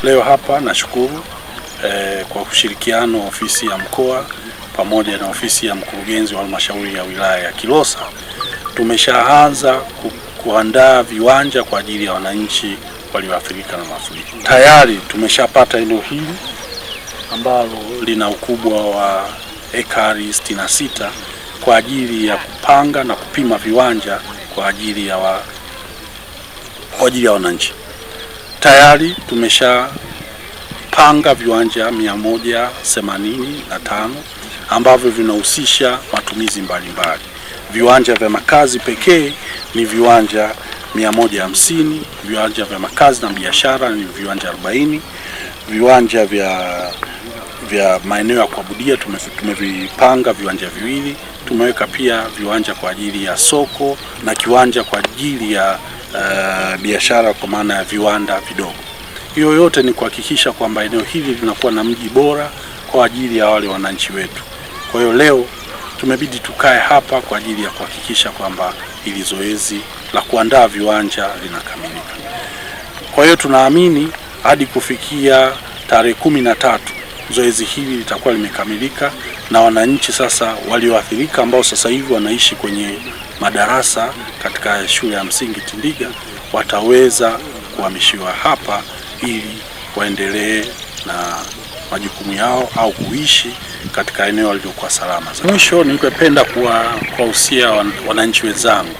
Leo hapa nashukuru kwa ushirikiano wa ofisi ya mkoa pamoja na ofisi ya mkurugenzi wa halmashauri ya wilaya ya Kilosa, tumeshaanza kuandaa viwanja kwa ajili ya wananchi walioathirika na mafuriko. Tayari tumeshapata eneo hili ambalo lina ukubwa wa ekari 66 kwa ajili ya kupanga na kupima viwanja kwa ajili ya wananchi. Tayari tumeshapanga viwanja 185 ambavyo vinahusisha matumizi mbalimbali. Viwanja vya makazi pekee ni viwanja 150, viwanja vya makazi na biashara ni viwanja 40, viwanja vya maeneo ya kuabudia tumevipanga viwanja viwili. Tumeweka pia viwanja kwa ajili ya soko na kiwanja kwa ajili ya biashara kwa maana ya viwanda vidogo. Hiyo yote ni kuhakikisha kwamba eneo hili linakuwa na mji bora kwa ajili ya wale wananchi wetu. Kwa hiyo leo tumebidi tukae hapa kwa ajili ya kuhakikisha kwamba hili zoezi la kuandaa viwanja linakamilika. Kwa hiyo tunaamini hadi kufikia tarehe 13 zoezi hili litakuwa limekamilika, na wananchi sasa walioathirika ambao sasa hivi wanaishi kwenye madarasa katika shule ya msingi Tindiga wataweza kuhamishiwa hapa ili waendelee na majukumu yao au kuishi katika eneo lililokuwa salama. Mwisho, ningependa kuwahusia wananchi wenzangu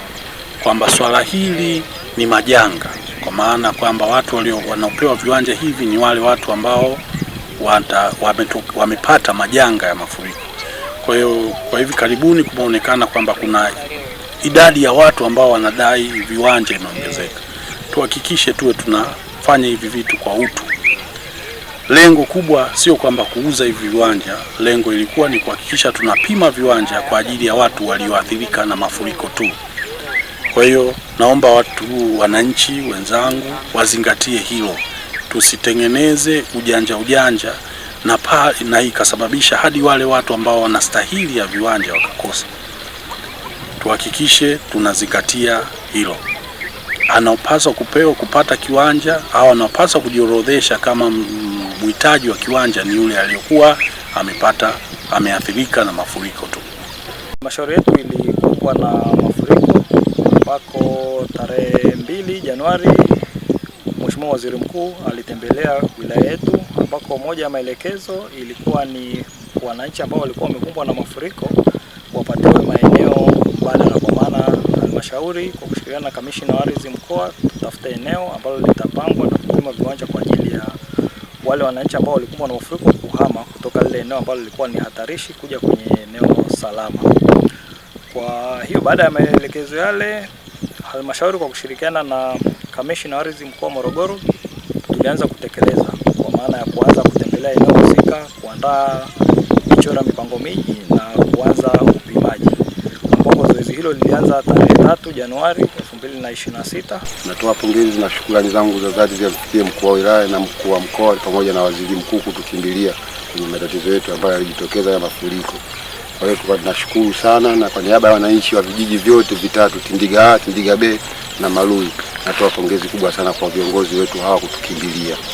kwamba swala hili ni majanga, kwa maana kwamba watu wanaopewa viwanja hivi ni wale watu ambao wamepata majanga ya mafuriko. Kwa hiyo kwa hivi karibuni kumeonekana kwamba kuna idadi ya watu ambao wanadai viwanja imeongezeka. Tuhakikishe tuwe tunafanya hivi vitu kwa utu. Lengo kubwa sio kwamba kuuza hivi viwanja, lengo ilikuwa ni kuhakikisha tunapima viwanja kwa ajili ya watu walioathirika na mafuriko tu. Kwa hiyo naomba wananchi wenzangu wazingatie hilo. Tusitengeneze ujanja na ikasababisha hadi wale watu ambao wanastahili ya viwanja wakakosa. Tuhakikishe tunazingatia hilo. Anaopaswa kupata kiwanja au anaopaswa kujiorodhesha kama mhitaji wa kiwanja ni yule aliyokuwa ameathirika na mafuriko tu. Halmashauri yetu ilikumbwa na mafuriko ambako tarehe 2 Januari Mheshimiwa Waziri Mkuu alitembelea wilaya yetu, ambako moja ya maelekezo ilikuwa ni wananchi ambao walikuwa wamekumbwa na mafuriko wapatiwe maeneo mbadala, kwa maana halmashauri kwa kushirikiana na kamishna wa ardhi mkoa tutafute eneo ambalo litapangwa na kupima viwanja kwa ajili ya wale wananchi ambao walikumbwa na mafuriko kuhama kutoka lile eneo ambalo lilikuwa ni hatarishi kuja kwenye eneo salama. Kwa hiyo baada ya maelekezo yale, halmashauri kwa kushirikiana na kamishna wa ardhi mkoa Morogoro tulianza kutekeleza, kwa maana ya kuanza kutembelea eneo husika, kuandaa michoro mipango miji na kuanza upimaji, ambapo zoezi hilo lilianza tarehe 3 Januari 2026. Natoa pongezi na shukrani zangu za dhati zifikie mkuu wa wilaya na mkuu wa mkoa pamoja na waziri mkuu kutukimbilia kwenye matatizo yetu ambayo yalijitokeza ya mafuriko. Kwa hiyo tunashukuru sana, na kwa niaba ya wananchi wa vijiji vyote vitatu Tindiga A, Tindiga B na Malui, natoa pongezi kubwa sana kwa viongozi wetu hawa kutukimbilia.